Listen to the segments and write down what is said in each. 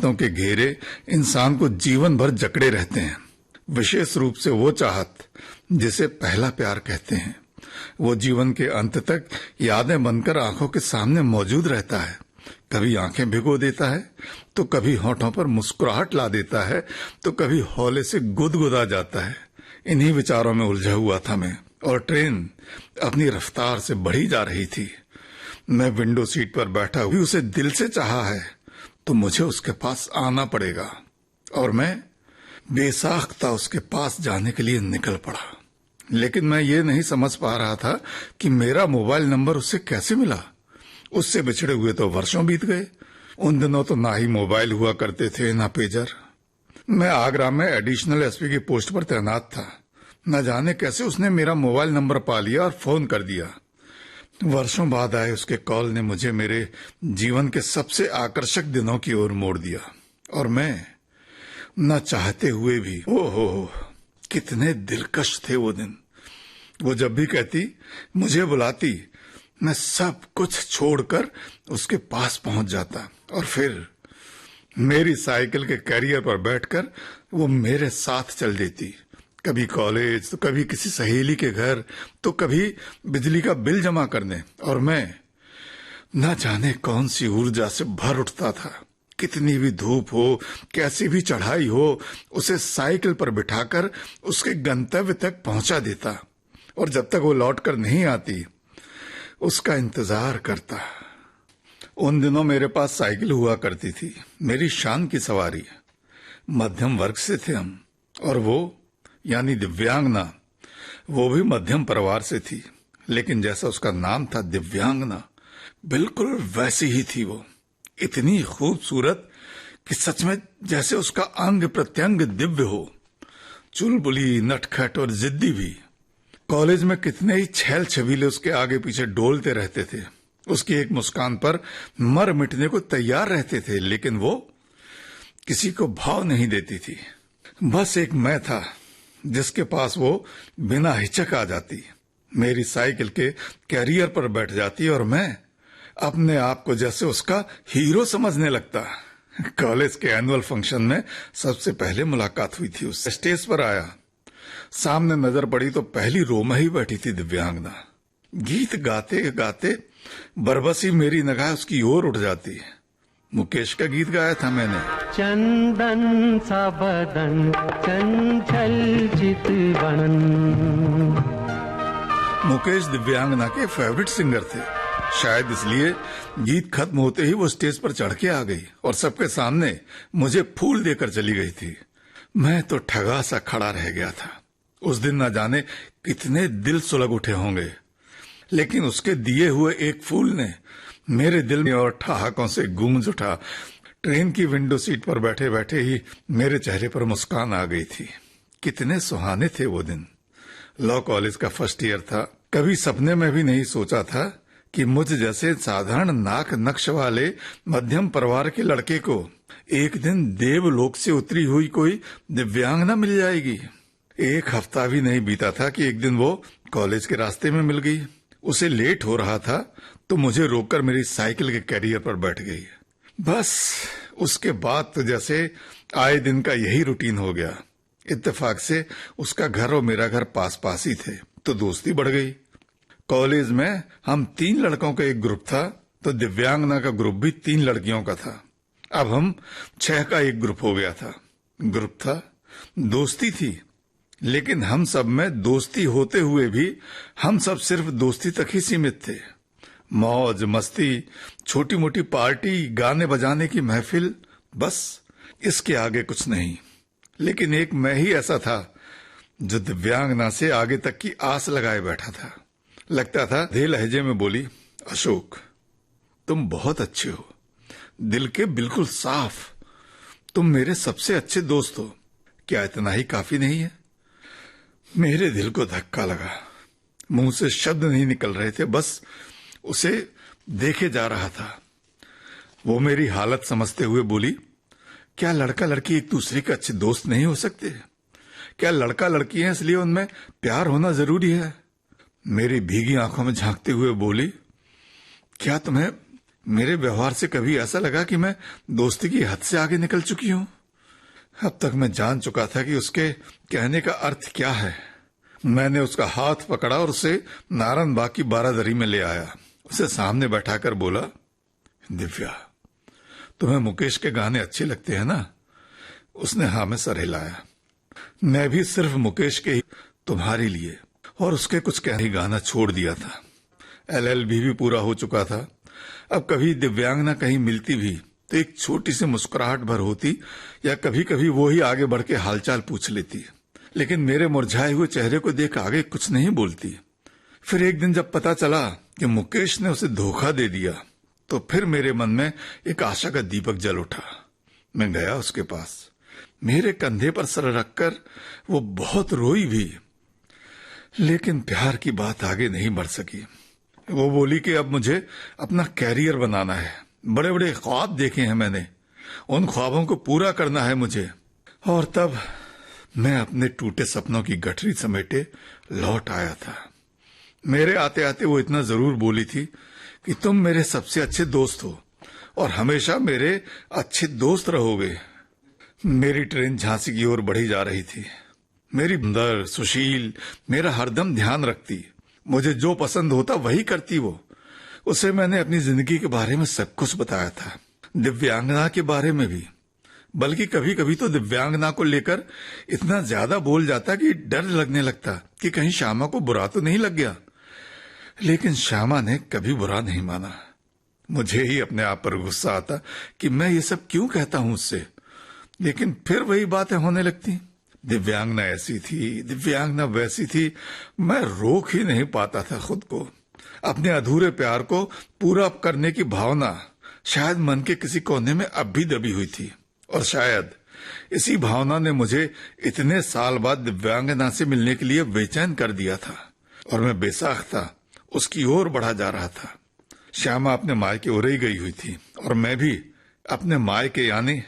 तो के घेरे इंसान को जीवन भर जकड़े रहते हैं, विशेष रूप से वो चाहत जिसे पहला प्यार कहते हैं। वो जीवन के अंत तक यादें बनकर आंखों के सामने मौजूद रहता है। कभी आंखें भिगो देता है तो कभी होठों पर मुस्कुराहट ला देता है तो कभी हौले से गुदगुदा जाता है। इन्हीं विचारों में उलझा हुआ था मैं, और ट्रेन अपनी रफ्तार से बढ़ी जा रही थी। मैं विंडो सीट पर बैठा हुई उसे दिल से चाहा है तो मुझे उसके पास आना पड़ेगा, और मैं बेसाख्ता उसके पास जाने के लिए निकल पड़ा। लेकिन मैं ये नहीं समझ पा रहा था कि मेरा मोबाइल नंबर उससे कैसे मिला। उससे बिछड़े हुए तो वर्षों बीत गए। उन दिनों तो ना ही मोबाइल हुआ करते थे ना पेजर। मैं आगरा में एडिशनल एसपी की पोस्ट पर तैनात था। न जाने कैसे उसने मेरा मोबाइल नंबर पा लिया और फोन कर दिया। वर्षों बाद आए उसके कॉल ने मुझे मेरे जीवन के सबसे आकर्षक दिनों की ओर मोड़ दिया, और मैं न चाहते हुए भी, ओहो कितने दिलकश थे वो दिन। वो जब भी कहती, मुझे बुलाती, मैं सब कुछ छोड़कर उसके पास पहुंच जाता, और फिर मेरी साइकिल के कैरियर पर बैठकर वो मेरे साथ चल देती। कभी कॉलेज तो कभी किसी सहेली के घर तो कभी बिजली का बिल जमा करने, और मैं न जाने कौन सी ऊर्जा से भर उठता था। कितनी भी धूप हो, कैसी भी चढ़ाई हो, उसे साइकिल पर बिठाकर उसके गंतव्य तक पहुंचा देता, और जब तक वो लौट कर नहीं आती उसका इंतजार करता। उन दिनों मेरे पास साइकिल हुआ करती थी, मेरी शान की सवारी। मध्यम वर्ग से थे हम, और वो यानी दिव्यांगना, वो भी मध्यम परिवार से थी। लेकिन जैसा उसका नाम था दिव्यांगना, बिल्कुल वैसी ही थी वो। इतनी खूबसूरत कि सच में जैसे उसका अंग प्रत्यंग दिव्य हो। चुलबुली, नटखट और जिद्दी भी। कॉलेज में कितने ही छैल छबीले उसके आगे पीछे डोलते रहते थे। उसकी एक मुस्कान पर मर मिटने को तैयार रहते थे, लेकिन वो किसी को भाव नहीं देती थी। बस एक मैं था जिसके पास वो बिना हिचक आ जाती, मेरी साइकिल के कैरियर पर बैठ जाती, और मैं अपने आप को जैसे उसका हीरो समझने लगता। कॉलेज के एनुअल फंक्शन में सबसे पहले मुलाकात हुई थी उससे। स्टेज पर आया, सामने नजर पड़ी तो पहली रो में ही बैठी थी दिव्यांगना। गीत गाते गाते बरबसी मेरी निगाह उसकी ओर उठ जाती। मुकेश का गीत गाया था मैंने। चंदन सा बदन चंचल चितवन। मुकेश दिव्यांगना के फेवरेट सिंगर थे। शायद इसलिए गीत खत्म होते ही वो स्टेज पर चढ़ के आ गई और सबके सामने मुझे फूल देकर चली गई थी। मैं तो ठगा सा खड़ा रह गया था। उस दिन न जाने कितने दिल सुलग उठे होंगे, लेकिन उसके दिए हुए एक फूल ने मेरे दिल में और ठहाकों से गूंज उठा। ट्रेन की विंडो सीट पर बैठे बैठे ही मेरे चेहरे पर मुस्कान आ गई थी। कितने सुहाने थे वो दिन। लॉ कॉलेज का फर्स्ट ईयर था। कभी सपने में भी नहीं सोचा था कि मुझ जैसे साधारण नाक नक्श वाले मध्यम परिवार के लड़के को एक दिन देवलोक से उतरी हुई कोई दिव्यांगना मिल जाएगी। एक हफ्ता भी नहीं बीता था कि एक दिन वो कॉलेज के रास्ते में मिल गई। उसे लेट हो रहा था तो मुझे रोककर मेरी साइकिल के कैरियर पर बैठ गई। बस उसके बाद तो जैसे आए दिन का यही रूटीन हो गया। इत्तेफाक से उसका घर और मेरा घर पास पास ही थे तो दोस्ती बढ़ गई। कॉलेज में हम 3 लड़कों का एक ग्रुप था तो दिव्यांगना का ग्रुप भी 3 लड़कियों का था। अब हम 6 का एक ग्रुप हो गया था। ग्रुप था, दोस्ती थी, लेकिन हम सब में दोस्ती होते हुए भी हम सब सिर्फ दोस्ती तक ही सीमित थे। मौज मस्ती, छोटी मोटी पार्टी, गाने बजाने की महफिल, बस इसके आगे कुछ नहीं। लेकिन एक मैं ही ऐसा था जो दिव्यांगना से आगे तक की आस लगाए बैठा था। लगता था धे लहजे में बोली, अशोक तुम बहुत अच्छे हो, दिल के बिल्कुल साफ, तुम मेरे सबसे अच्छे दोस्त हो। क्या इतना ही काफी नहीं है? मेरे दिल को धक्का लगा। मुंह से शब्द नहीं निकल रहे थे, बस उसे देखे जा रहा था। वो मेरी हालत समझते हुए बोली, क्या लड़का लड़की एक दूसरे के अच्छे दोस्त नहीं हो सकते? क्या लड़का लड़की है इसलिए उनमें प्यार होना जरूरी है? मेरी भीगी आंखों में झांकते हुए बोली, क्या तुम्हें मेरे व्यवहार से कभी ऐसा लगा कि मैं दोस्ती की हद से आगे निकल चुकी हूं? अब तक मैं जान चुका था कि उसके कहने का अर्थ क्या है। मैंने उसका हाथ पकड़ा और उसे नारायण बाग की बारादरी में ले आया। उसे सामने बैठाकर बोला, दिव्या, तुम्हें मुकेश के गाने अच्छे लगते हैं ना? उसने हाँ में सर हिलाया। मैं भी सिर्फ मुकेश के ही तुम्हारे लिए और उसके कुछ कहने गाना छोड़ दिया था। LLB भी पूरा हो चुका था। अब कभी दिव्यांगना कहीं मिलती भी तो एक छोटी सी मुस्कुराहट भर होती या कभी कभी वो ही आगे बढ़ के हालचाल पूछ लेती, लेकिन मेरे मुरझाए हुए चेहरे को देख आगे कुछ नहीं बोलती। फिर एक दिन जब पता चला कि मुकेश ने उसे धोखा दे दिया तो फिर मेरे मन में एक आशा का दीपक जल उठा। मैं गया उसके पास। मेरे कंधे पर सर रखकर वो बहुत रोई भी, लेकिन प्यार की बात आगे नहीं बढ़ सकी। वो बोली कि अब मुझे अपना कैरियर बनाना है। बड़े बड़े ख्वाब देखे हैं मैंने, उन ख्वाबों को पूरा करना है मुझे। और तब मैं अपने टूटे सपनों की गठरी समेटे लौट आया था। मेरे आते आते वो इतना जरूर बोली थी कि तुम मेरे सबसे अच्छे दोस्त हो और हमेशा मेरे अच्छे दोस्त रहोगे। मेरी ट्रेन झांसी की ओर बढ़ी जा रही थी। मेरी सुंदर सुशील मेरा हरदम ध्यान रखती, मुझे जो पसंद होता वही करती वो। उसे मैंने अपनी जिंदगी के बारे में सब कुछ बताया था, दिव्यांगना के बारे में भी। बल्कि कभी कभी तो दिव्यांगना को लेकर इतना ज्यादा बोल जाता कि डर लगने लगता कि कहीं श्यामा को बुरा तो नहीं लग गया। लेकिन श्यामा ने कभी बुरा नहीं माना। मुझे ही अपने आप पर गुस्सा आता कि मैं ये सब क्यों कहता हूं उससे, लेकिन फिर वही बातें होने लगती। दिव्यांगना ऐसी थी, दिव्यांगना वैसी थी। मैं रोक ही नहीं पाता था खुद को। अपने अधूरे प्यार को पूरा करने की भावना शायद मन के किसी कोने में अब भी दबी हुई थी, और शायद इसी भावना ने मुझे इतने साल बाद दिव्यांगना से मिलने के लिए बेचैन कर दिया था। और मैं बेसाख्ता उसकी ओर बढ़ा जा रहा था। श्यामा अपने मायके ओर ही गई हुई थी और मैं भी अपने मायके यानी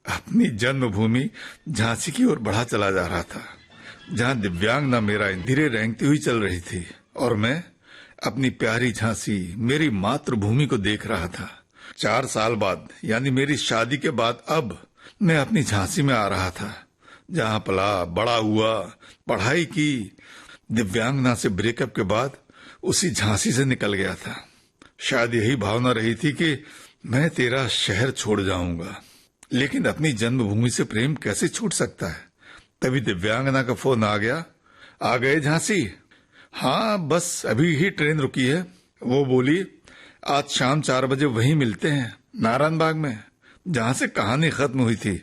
अपनी जन्मभूमि झांसी की ओर बढ़ा चला जा रहा था, जहां दिव्यांगना मेरा धीरे रेंगती हुई चल रही थी और मैं अपनी प्यारी झांसी, मेरी मातृभूमि को देख रहा था। 4 साल बाद यानी मेरी शादी के बाद अब मैं अपनी झांसी में आ रहा था, जहां पला बड़ा हुआ, पढ़ाई की। दिव्यांगना से ब्रेकअप के बाद उसी झांसी से निकल गया था। शायद यही भावना रही थी कि मैं तेरा शहर छोड़ जाऊंगा, लेकिन अपनी जन्मभूमि से प्रेम कैसे छूट सकता है। तभी दिव्यांगना का फोन आ गया। आ गए झांसी? हाँ, बस अभी ही ट्रेन रुकी है। वो बोली, आज शाम 4 बजे वहीं मिलते हैं, नारायण बाग में, जहां से कहानी खत्म हुई थी।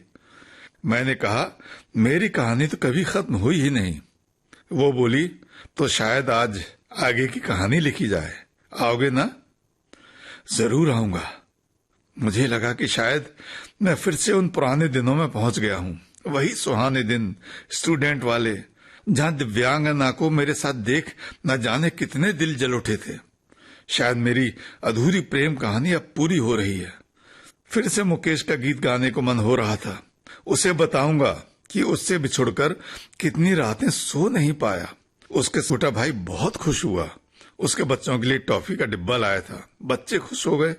मैंने कहा, मेरी कहानी तो कभी खत्म हुई ही नहीं। वो बोली, तो शायद आज आगे की कहानी लिखी जाए। आओगे ना? जरूर आऊंगा। मुझे लगा कि शायद मैं फिर से उन पुराने दिनों में पहुंच गया हूं, वही सुहाने दिन, स्टूडेंट वाले, जहां दिव्यांगना को मेरे साथ देख न जाने कितने दिल जल उठे थे। शायद मेरी अधूरी प्रेम कहानी अब पूरी हो रही है। फिर से मुकेश का गीत गाने को मन हो रहा था। उसे बताऊंगा कि उससे बिछुड़कर कितनी रातें सो नहीं पाया। उसके छोटा भाई बहुत खुश हुआ। उसके बच्चों के लिए टॉफी का डिब्बा लाया था। बच्चे खुश हो गए।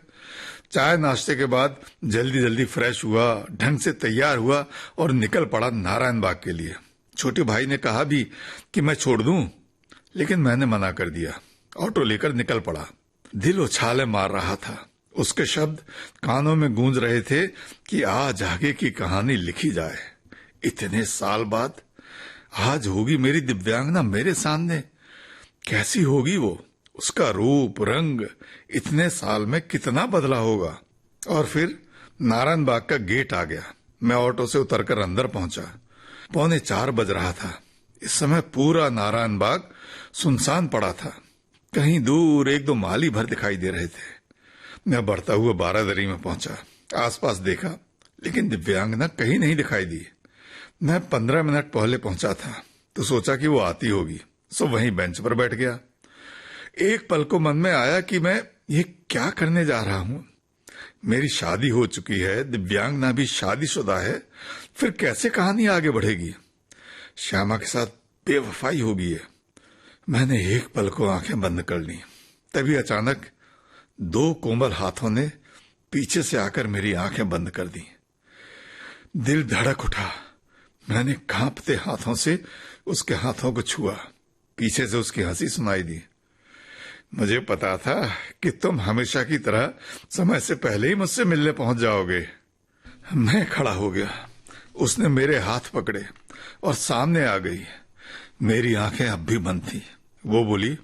चाय नाश्ते के बाद जल्दी जल्दी फ्रेश हुआ, ढंग से तैयार हुआ और निकल पड़ा नारायण बाग के लिए। छोटे भाई ने कहा भी कि मैं छोड़ दूं, लेकिन मैंने मना कर दिया। ऑटो लेकर निकल पड़ा। दिल उछाले मार रहा था। उसके शब्द कानों में गूंज रहे थे कि आज आगे की कहानी लिखी जाए। इतने साल बाद आज होगी मेरी दिव्यांगना मेरे सामने। कैसी होगी वो? उसका रूप रंग इतने साल में कितना बदला होगा। और फिर नारायण बाग का गेट आ गया। मैं ऑटो से उतरकर अंदर पहुंचा। 3:45 बज रहा था। इस समय पूरा नारायण बाग सुनसान पड़ा था। कहीं दूर 1-2 माली भर दिखाई दे रहे थे। मैं बढ़ता हुआ बारादरी में पहुंचा। आसपास देखा, लेकिन दिव्यांगना कहीं नहीं दिखाई दी। मैं 15 मिनट पहले पहुंचा था तो सोचा कि वो आती होगी, सो वहीं बेंच पर बैठ गया। एक पल को मन में आया कि मैं ये क्या करने जा रहा हूं। मेरी शादी हो चुकी है, दिव्यांगना भी शादीशुदा है, फिर कैसे कहानी आगे बढ़ेगी? श्यामा के साथ बेवफाई होगी है। मैंने एक पल को आंखें बंद कर ली। तभी अचानक दो कोमल हाथों ने पीछे से आकर मेरी आंखें बंद कर दी। दिल धड़क उठा। मैंने कांपते हाथों से उसके हाथों को छुआ। पीछे से उसकी हंसी सुनाई दी। मुझे पता था कि तुम हमेशा की तरह समय से पहले ही मुझसे मिलने पहुंच जाओगे। मैं खड़ा हो गया। उसने मेरे हाथ पकड़े और सामने आ गई। मेरी आंखें अब भी बंद थी। वो बोली,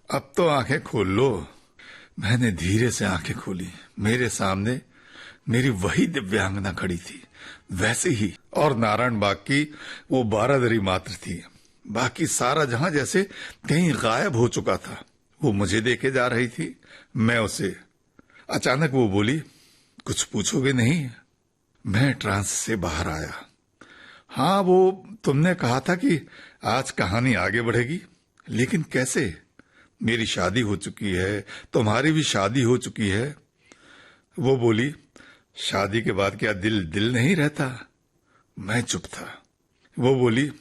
अब तो आंखें खोल लो। मैंने धीरे से आंखें खोली। मेरे सामने मेरी वही दिव्यांगना खड़ी थी, वैसे ही, और नारायण बाग की वो बारादरी मात्र थी। बाकी सारा जहां जैसे कहीं गायब हो चुका था। वो मुझे देखे जा रही थी, मैं उसे। अचानक वो बोली, कुछ पूछोगे नहीं? मैं ट्रांस से बाहर आया। हाँ, वो तुमने कहा था कि आज कहानी आगे बढ़ेगी, लेकिन कैसे? मेरी शादी हो चुकी है, तुम्हारी भी शादी हो चुकी है। वो बोली, शादी के बाद क्या दिल दिल नहीं रहता? मैं चुप था। वो बोली,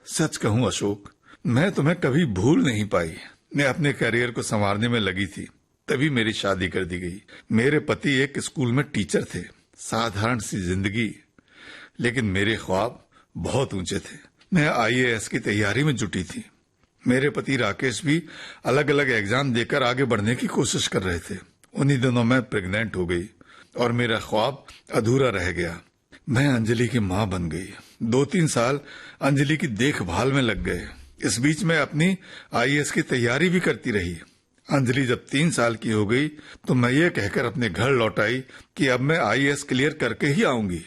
सच कहूं अशोक, मैं तुम्हें कभी भूल नहीं पाई। मैं अपने करियर को संवारने में लगी थी, तभी मेरी शादी कर दी गई। मेरे पति एक स्कूल में टीचर थे। साधारण सी जिंदगी, लेकिन मेरे ख्वाब बहुत ऊंचे थे। मैं IAS की तैयारी में जुटी थी। मेरे पति राकेश भी अलग अलग एग्जाम देकर आगे बढ़ने की कोशिश कर रहे थे। उन्हीं दिनों मैं प्रेग्नेंट हो गई और मेरा ख्वाब अधूरा रह गया। मैं अंजलि की मां बन गई। 2-3 साल अंजलि की देखभाल में लग गए। इस बीच में अपनी IAS की तैयारी भी करती रही। अंजलि जब 3 साल की हो गई तो मैं ये कहकर अपने घर लौट आई कि अब मैं IAS क्लियर करके ही आऊंगी।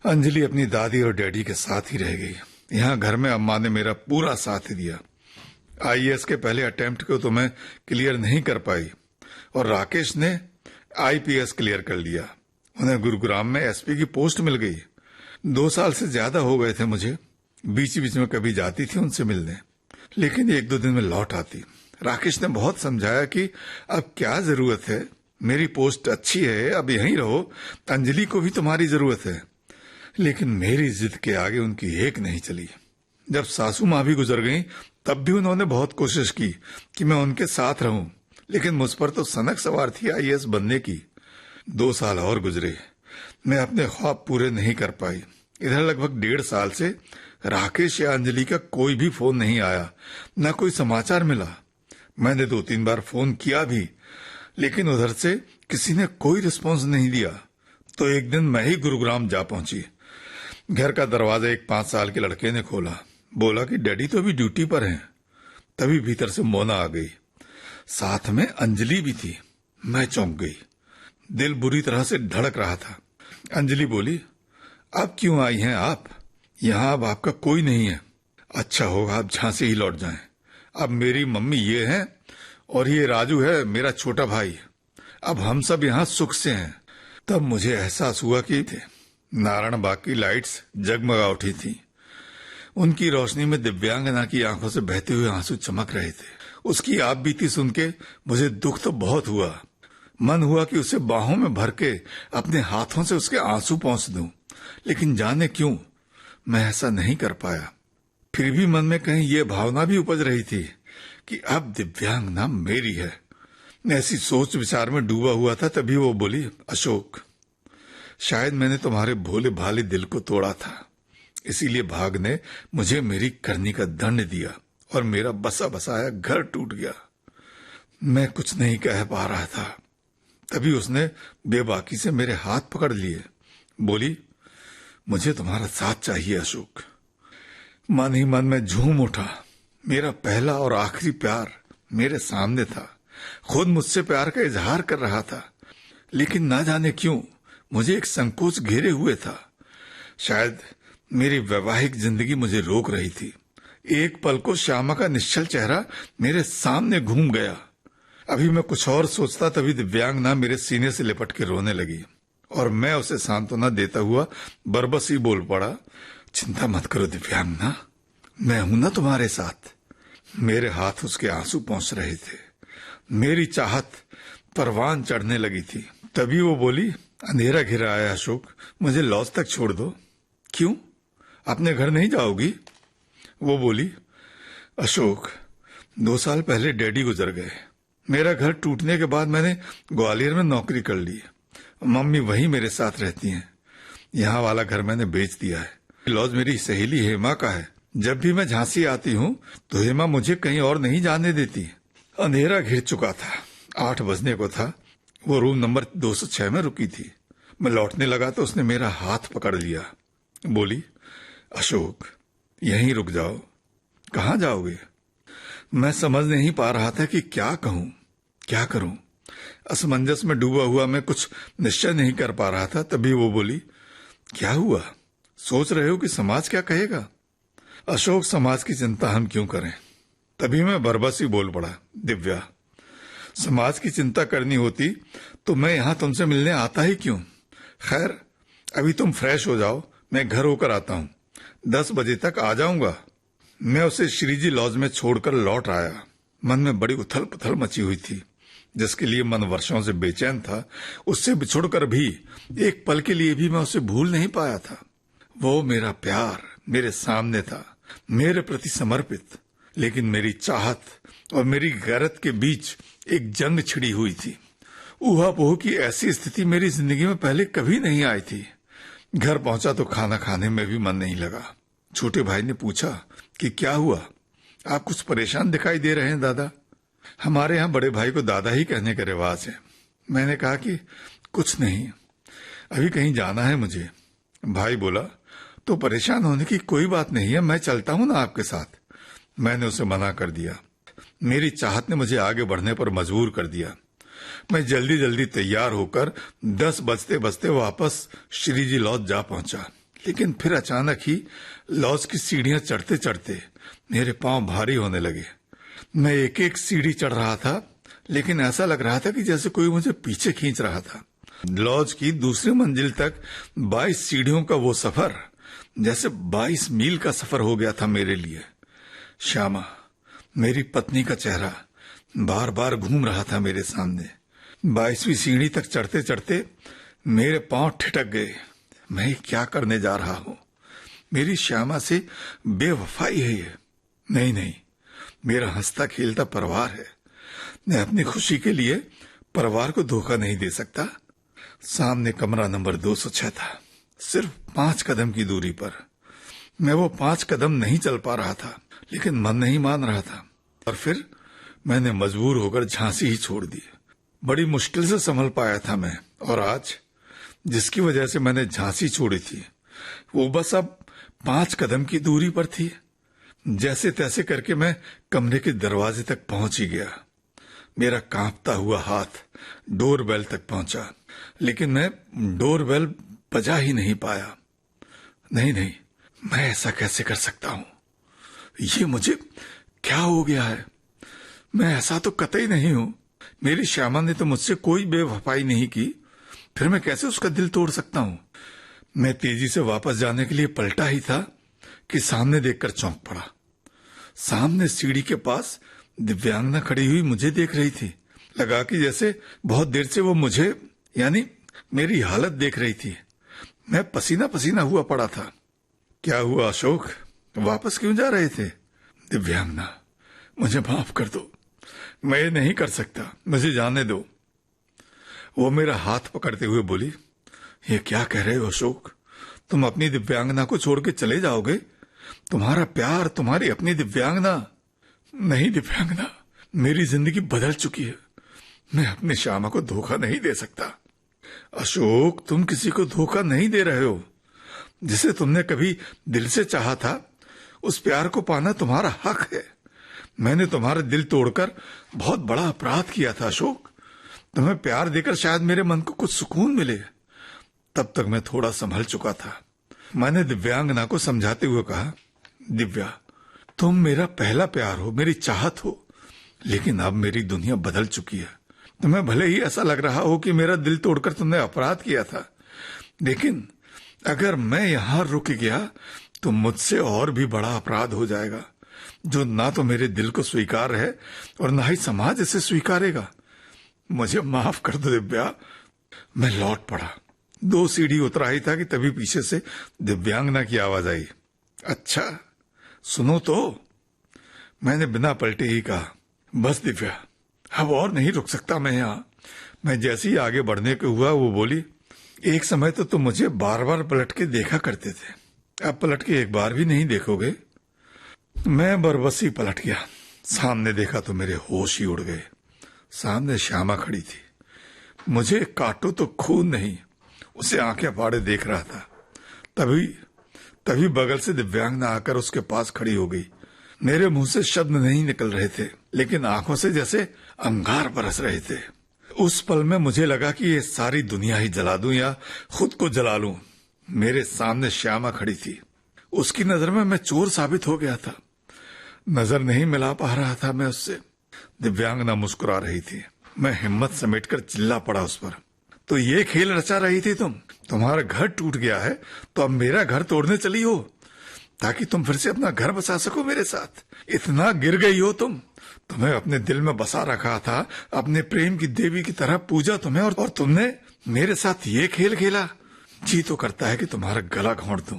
अंजलि अपनी दादी और डैडी के साथ ही रह गई। यहाँ घर में अम्मा ने मेरा पूरा साथ दिया। IAS के पहले अटेम्प्ट को तो मैं क्लियर नहीं कर पाई और राकेश ने IPS क्लियर कर लिया। उन्हें गुरुग्राम में SP की पोस्ट मिल गई। 2 साल से ज्यादा हो गए थे मुझे। बीच बीच में कभी जाती थी उनसे मिलने, लेकिन 1-2 दिन में लौट आती। राकेश ने बहुत समझाया कि अब क्या जरूरत है, मेरी पोस्ट अच्छी है, अब यहीं रहो, अंजलि को भी तुम्हारी जरूरत है। लेकिन मेरी जिद के आगे उनकी एक नहीं चली। जब सासू माँ भी गुजर गईं, तब भी उन्होंने बहुत कोशिश की कि मैं उनके साथ रहूं, लेकिन मुझ पर तो सनक सवार थी IAS बनने की। 2 साल और गुजरे। मैं अपने ख्वाब पूरे नहीं कर पाई। इधर लगभग 1.5 साल से राकेश या अंजलि का कोई भी फोन नहीं आया, न कोई समाचार मिला। मैंने 2-3 बार फोन किया भी, लेकिन उधर से किसी ने कोई रिस्पांस नहीं दिया। तो एक दिन मैं ही गुरुग्राम जा पहुंची। घर का दरवाजा एक 5 साल के लड़के ने खोला। बोला कि डैडी तो अभी ड्यूटी पर हैं। तभी भीतर से मोना आ गई, साथ में अंजलि भी थी। मैं चौंक गई। दिल बुरी तरह से धड़क रहा था। अंजलि बोली, अब क्यों आई हैं आप? यहाँ अब आपका कोई नहीं है। अच्छा होगा आप झांसी ही लौट जाएं। अब मेरी मम्मी ये है और ये राजू है मेरा छोटा भाई। अब हम सब यहाँ सुख से हैं। तब मुझे एहसास हुआ कि नारायण बाग की लाइट्स जगमगा उठी थी। उनकी रोशनी में दिव्यांगना की आंखों से बहते हुए आंसू चमक रहे थे। उसकी आप बीती सुन के मुझे दुख तो बहुत हुआ। मन हुआ कि उसे बाहों में भर के अपने हाथों से उसके आंसू पोंछ दूं, लेकिन जाने क्यों मैं ऐसा नहीं कर पाया। फिर भी मन में कहीं ये भावना भी उपज रही थी कि अब दिव्यांगना मेरी है। ऐसी सोच विचार में डूबा हुआ था, तभी वो बोली, अशोक, शायद मैंने तुम्हारे भोले भाले दिल को तोड़ा था, इसीलिए भाग ने मुझे मेरी करनी का दंड दिया और मेरा बसा बसाया घर टूट गया। मैं कुछ नहीं कह पा रहा था। तभी उसने बेबाकी से मेरे हाथ पकड़ लिए। बोली, मुझे तुम्हारा साथ चाहिए अशोक। मन ही मन में झूम उठा। मेरा पहला और आखिरी प्यार मेरे सामने था। खुद मुझसे प्यार का इजहार कर रहा था, लेकिन ना जाने क्यों मुझे एक संकोच घेरे हुए था। शायद मेरी वैवाहिक जिंदगी मुझे रोक रही थी। एक पल को श्यामा का निश्चल चेहरा मेरे सामने घूम गया। अभी मैं कुछ और सोचता, तभी दिव्यांगना मेरे सीने से लिपट के रोने लगी और मैं उसे सांत्वना देता हुआ बरबस ही बोल पड़ा, चिंता मत करो दिव्यांगना, मैं हूं ना तुम्हारे साथ। मेरे हाथ उसके आंसू पहुंच रहे थे। मेरी चाहत परवान चढ़ने लगी थी। तभी वो बोली, अंधेरा घिरा आया अशोक, मुझे लॉज तक छोड़ दो। क्यों, अपने घर नहीं जाओगी? वो बोली, अशोक, 2 साल पहले डैडी गुजर गए। मेरा घर टूटने के बाद मैंने ग्वालियर में नौकरी कर ली। मम्मी वहीं मेरे साथ रहती हैं। यहाँ वाला घर मैंने बेच दिया है। लॉज मेरी सहेली हेमा का है। जब भी मैं झांसी आती हूँ तो हेमा मुझे कहीं और नहीं जाने देती। अंधेरा घिर चुका था, 8 बजने को था। वो रूम नंबर 206 में रुकी थी। मैं लौटने लगा तो उसने मेरा हाथ पकड़ लिया। बोली, अशोक यहीं रुक जाओ। कहाँ जाओगे? मैं समझ नहीं पा रहा था कि क्या कहूँ, क्या करूं। असमंजस में डूबा हुआ मैं कुछ निश्चय नहीं कर पा रहा था। तभी वो बोली, क्या हुआ? सोच रहे हो कि समाज क्या कहेगा? अशोक, समाज की चिंता हम क्यों करें? तभी मैं बरबस बोल पड़ा, दिव्या, समाज की चिंता करनी होती तो मैं यहां तुमसे मिलने आता ही क्यों? खैर, अभी तुम फ्रेश हो जाओ, मैं घर होकर आता हूं। 10 बजे तक आ जाऊंगा। मैं उसे श्रीजी लॉज में छोड़कर लौट आया। मन में बड़ी उथल पुथल मची हुई थी। जिसके लिए मन वर्षों से बेचैन था, उससे बिछुड़कर भी एक पल के लिए भी मैं उसे भूल नहीं पाया था। वो मेरा प्यार मेरे सामने था, मेरे प्रति समर्पित। लेकिन मेरी चाहत और मेरी गैरत के बीच एक जंग छिड़ी हुई थी। ऊहापोह की ऐसी स्थिति मेरी जिंदगी में पहले कभी नहीं आई थी। घर पहुंचा तो खाना खाने में भी मन नहीं लगा। छोटे भाई ने पूछा कि क्या हुआ, आप कुछ परेशान दिखाई दे रहे हैं दादा। हमारे यहाँ बड़े भाई को दादा ही कहने का रिवाज है। मैंने कहा कि कुछ नहीं, अभी कहीं जाना है मुझे। भाई बोला, तो परेशान होने की कोई बात नहीं है, मैं चलता हूं ना आपके साथ। मैंने उसे मना कर दिया। मेरी चाहत ने मुझे आगे बढ़ने पर मजबूर कर दिया। मैं जल्दी जल्दी तैयार होकर 10 बजते बजते वापस श्रीजी लॉज जा पहुंचा। लेकिन फिर अचानक ही लॉज की सीढ़ियां चढ़ते चढ़ते मेरे पांव भारी होने लगे। मैं एक एक सीढ़ी चढ़ रहा था, लेकिन ऐसा लग रहा था कि जैसे कोई मुझे पीछे खींच रहा था। लॉज की दूसरी मंजिल तक 22 सीढ़ियों का वो सफर जैसे 22 मील का सफर हो गया था मेरे लिए। श्यामा, मेरी पत्नी का चेहरा बार बार घूम रहा था मेरे सामने। 22वीं सीढ़ी तक चढ़ते चढ़ते मेरे पांव ठिठक गए। मैं क्या करने जा रहा हूं? मेरी श्यामा से बेवफाई है ये। नहीं नहीं, मेरा हंसता खेलता परिवार है। मैं अपनी खुशी के लिए परिवार को धोखा नहीं दे सकता। सामने कमरा नंबर 206 था, सिर्फ 5 कदम की दूरी पर। मैं वो 5 कदम नहीं चल पा रहा था, लेकिन मन नहीं मान रहा था। और फिर मैंने मजबूर होकर झांसी ही छोड़ दी। बड़ी मुश्किल से संभल पाया था मैं। और आज जिसकी वजह से मैंने झांसी छोड़ी थी, वो बस अब 5 कदम की दूरी पर थी। जैसे तैसे करके मैं कमरे के दरवाजे तक पहुंच ही गया। मेरा कांपता हुआ हाथ डोरबेल तक पहुंचा, लेकिन मैं डोरबेल बजा ही नहीं पाया। नहीं नहीं, मैं ऐसा कैसे कर सकता हूं? ये मुझे क्या हो गया है? मैं ऐसा तो कतई नहीं हूं। मेरी श्यामा ने तो मुझसे कोई बेवफाई नहीं की, फिर मैं कैसे उसका दिल तोड़ सकता हूं? मैं तेजी से वापस जाने के लिए पलटा ही था कि सामने देखकर चौंक पड़ा। सामने सीढ़ी के पास दिव्यांगना खड़ी हुई मुझे देख रही थी। लगा कि जैसे बहुत देर से वो मुझे, यानी मेरी हालत देख रही थी। मैं पसीना पसीना हुआ पड़ा था। क्या हुआ अशोक, वापस क्यों जा रहे थे? दिव्यांगना, मुझे माफ कर दो, मैं ये नहीं कर सकता, मुझे जाने दो। वो मेरा हाथ पकड़ते हुए बोली, ये क्या कह रहे हो अशोक? तुम अपनी दिव्यांगना को छोड़ के चले जाओगे? तुम्हारा प्यार, तुम्हारी अपनी दिव्यांगना? नहीं दिव्यांगना, मेरी जिंदगी बदल चुकी है। मैं अपनी श्यामा को धोखा नहीं दे सकता। अशोक, तुम किसी को धोखा नहीं दे रहे हो। जिसे तुमने कभी दिल से चाहा था, उस प्यार को पाना तुम्हारा हक है। मैंने तुम्हारा दिल तोड़कर बहुत बड़ा अपराध किया था अशोक। तुम्हें प्यार देकर शायद मेरे मन को कुछ सुकून मिले। तब तक मैं थोड़ा संभल चुका था। मैंने दिव्यांगना को समझाते हुए कहा, दिव्या, तुम मेरा पहला प्यार हो, मेरी चाहत हो, लेकिन अब मेरी दुनिया बदल चुकी है। तुम्हें भले ही ऐसा लग रहा हो कि मेरा दिल तोड़कर तुमने अपराध किया था, लेकिन अगर मैं यहां रुक गया तो मुझसे और भी बड़ा अपराध हो जाएगा, जो ना तो मेरे दिल को स्वीकार है और ना ही समाज इसे स्वीकारेगा। मुझे माफ कर दो दिव्या। मैं लौट पड़ा। 2 सीढ़ी उतरा ही था कि तभी पीछे से दिव्यांगना की आवाज आई, अच्छा सुनो तो। मैंने बिना पलटे ही कहा, बस दिव्या, अब और नहीं रुक सकता मैं यहाँ। मैं जैसे ही आगे बढ़ने को हुआ वो बोली, एक समय तो तुम मुझे बार बार पलट के देखा करते थे, अब पलट के एक बार भी नहीं देखोगे। मैं बरबसी पलट गया। सामने देखा तो मेरे होश ही उड़ गए। सामने श्यामा खड़ी थी। मुझे काटो तो खून नहीं, उसे आंखें फाड़े देख रहा था। तभी बगल से दिव्यांगना आकर उसके पास खड़ी हो गई। मेरे मुंह से शब्द नहीं निकल रहे थे, लेकिन आंखों से जैसे अंगार बरस रहे थे। उस पल में मुझे लगा कि ये सारी दुनिया ही जला दूं या खुद को जला लूं। मेरे सामने श्यामा खड़ी थी। उसकी नजर में मैं चोर साबित हो गया था। नजर नहीं मिला पा रहा था मैं उससे। दिव्यांगना मुस्कुरा रही थी। मैं हिम्मत समेटकर चिल्ला पड़ा उस पर, तो ये खेल रचा रही थी तुम? तुम्हारा घर टूट गया है तो अब मेरा घर तोड़ने चली हो, ताकि तुम फिर से अपना घर बसा सको मेरे साथ? इतना गिर गई हो तुम? तुम्हें अपने दिल में बसा रखा था, अपने प्रेम की देवी की तरह पूजा तुम्हें, और तुमने मेरे साथ ये खेल खेला। जी तो करता है कि तुम्हारा गला घोंट दूं।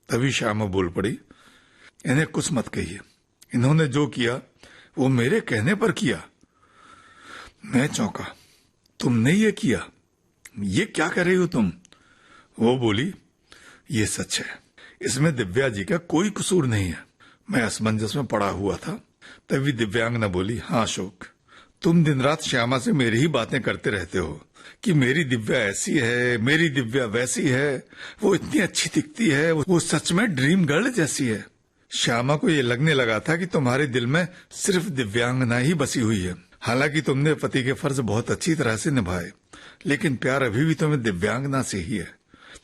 तभी श्यामा बोल पड़ी, इन्हें कुछ मत कहिए। इन्होंने जो किया वो मेरे कहने पर किया। मैं चौंका। तुमने ये किया? ये क्या कर रही हो तुम? वो बोली, ये सच है, इसमें दिव्या जी का कोई कसूर नहीं है। मैं असमंजस में पड़ा हुआ था। तभी दिव्यांगना बोली, हाँ अशोक, तुम दिन रात श्यामा से मेरी ही बातें करते रहते हो कि मेरी दिव्या ऐसी है, मेरी दिव्या वैसी है, वो इतनी अच्छी दिखती है, वो सच में ड्रीम गर्ल जैसी है। श्यामा को ये लगने लगा था कि तुम्हारे दिल में सिर्फ दिव्यांगना ही बसी हुई है। हालांकि तुमने पति के फर्ज बहुत अच्छी तरह से निभाए, लेकिन प्यार अभी भी तुम्हें दिव्यांगना से ही है।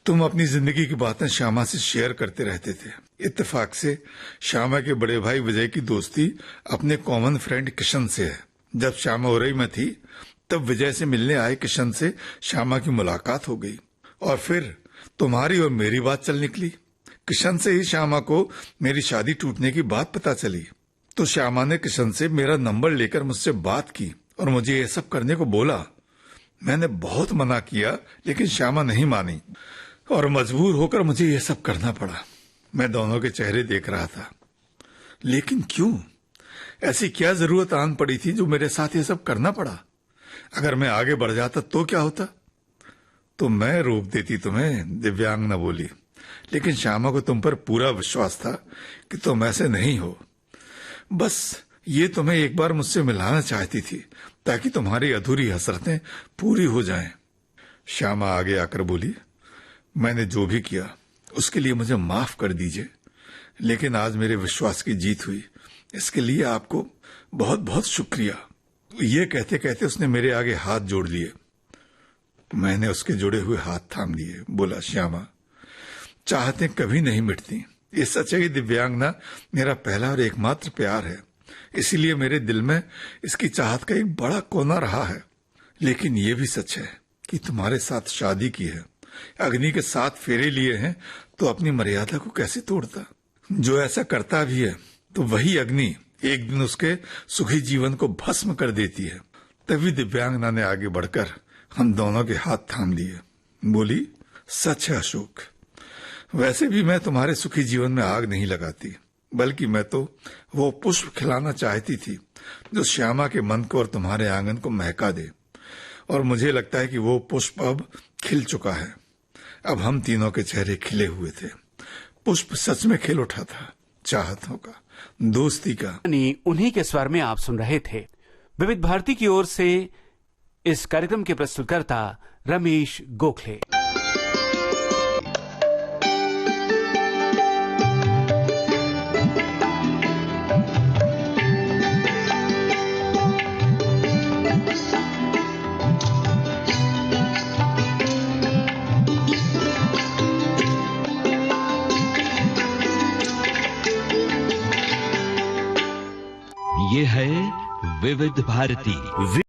तुम अपनी जिंदगी की बातें श्यामा से शेयर करते रहते थे। इत्तेफाक से श्यामा के बड़े भाई विजय की दोस्ती अपने कॉमन फ्रेंड किशन से है। जब श्यामा उरई में थी तब विजय से मिलने आए किशन से श्यामा की मुलाकात हो गई, और फिर तुम्हारी और मेरी बात चल निकली। किशन से ही श्यामा को मेरी शादी टूटने की बात पता चली, तो श्यामा ने किशन से मेरा नंबर लेकर मुझसे बात की और मुझे ये सब करने को बोला। मैंने बहुत मना किया, लेकिन श्यामा नहीं मानी और मजबूर होकर मुझे ये सब करना पड़ा। मैं दोनों के चेहरे देख रहा था। लेकिन क्यों? ऐसी क्या जरूरत आन पड़ी थी जो मेरे साथ ये सब करना पड़ा? अगर मैं आगे बढ़ जाता तो क्या होता? तो मैं रोक देती तुम्हें, दिव्यांगना बोली। लेकिन श्यामा को तुम पर पूरा विश्वास था कि तुम ऐसे नहीं हो। बस ये तुम्हें एक बार मुझसे मिलाना चाहती थी, ताकि तुम्हारी अधूरी हसरतें पूरी हो जाएं। श्यामा आगे आकर बोली, मैंने जो भी किया उसके लिए मुझे माफ कर दीजिए, लेकिन आज मेरे विश्वास की जीत हुई, इसके लिए आपको बहुत बहुत शुक्रिया। ये कहते कहते उसने मेरे आगे हाथ जोड़ लिए। मैंने उसके जोड़े हुए हाथ थाम लिए। बोला, श्यामा, चाहतें कभी नहीं मिटती। ये सच है कि दिव्यांगना मेरा पहला और एकमात्र प्यार है, इसीलिए मेरे दिल में इसकी चाहत का एक बड़ा कोना रहा है। लेकिन ये भी सच है कि तुम्हारे साथ शादी की है, अग्नि के 7 फेरे लिए हैं, तो अपनी मर्यादा को कैसे तोड़ता? जो ऐसा करता भी है तो वही अग्नि एक दिन उसके सुखी जीवन को भस्म कर देती है। तभी दिव्यांगना ने आगे बढ़कर हम दोनों के हाथ थाम लिए। बोली, सच है अशोक, वैसे भी मैं तुम्हारे सुखी जीवन में आग नहीं लगाती, बल्कि मैं तो वो पुष्प खिलाना चाहती थी जो श्यामा के मन को और तुम्हारे आंगन को महका दे, और मुझे लगता है कि वो पुष्प अब खिल चुका है। अब हम तीनों के चेहरे खिले हुए थे। पुष्प सच में खिल उठा था, चाहतों का, दोस्ती का। उन्हीं के स्वर में आप सुन रहे थे। विविध भारती की ओर से इस कार्यक्रम के प्रस्तुतकर्ता रमेश गोखले। ये है विविध भारती।